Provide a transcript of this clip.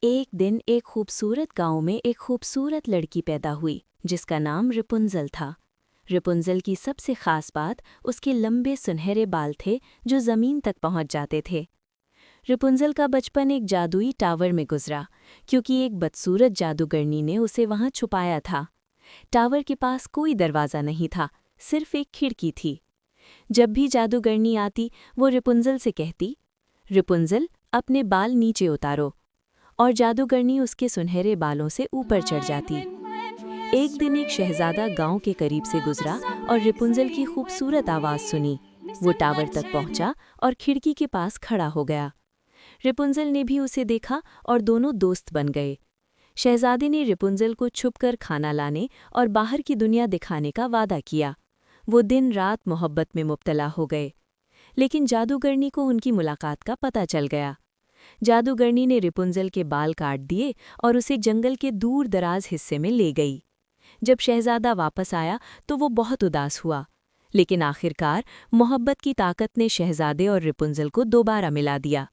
एक दिन एक खूबसूरत गांव में एक खूबसूरत लड़की पैदा हुई जिसका नाम रिपुंजल था। रिपुंजल की सबसे खास बात उसके लंबे सुनहरे बाल थे जो ज़मीन तक पहुंच जाते थे। रिपुंजल का बचपन एक जादुई टावर में गुजरा क्योंकि एक बदसूरत जादूगरनी ने उसे वहां छुपाया था। टावर के पास कोई दरवाज़ा नहीं था, सिर्फ एक खिड़की थी। जब भी जादूगरनी आती वो रिपुंजल से कहती, रिपुंजल अपने बाल नीचे उतारो, और जादूगरनी उसके सुनहरे बालों से ऊपर चढ़ जाती। एक दिन एक शहजादा गांव के करीब से गुजरा और रिपुंजल की खूबसूरत आवाज़ सुनी। वो टावर तक पहुंचा और खिड़की के पास खड़ा हो गया। रिपुंजल ने भी उसे देखा और दोनों दोस्त बन गए। शहजादे ने रिपुंजल को छुपकर खाना लाने और बाहर की दुनिया दिखाने का वादा किया। वो दिन रात मोहब्बत में मुब्तला हो गए। लेकिन जादूगरनी को उनकी मुलाकात का पता चल गया। जादूगरनी ने रिपुंजल के बाल काट दिए और उसे जंगल के दूर दराज हिस्से में ले गई। जब शहजादा वापस आया तो वो बहुत उदास हुआ, लेकिन आखिरकार मोहब्बत की ताकत ने शहजादे और रिपुंजल को दोबारा मिला दिया।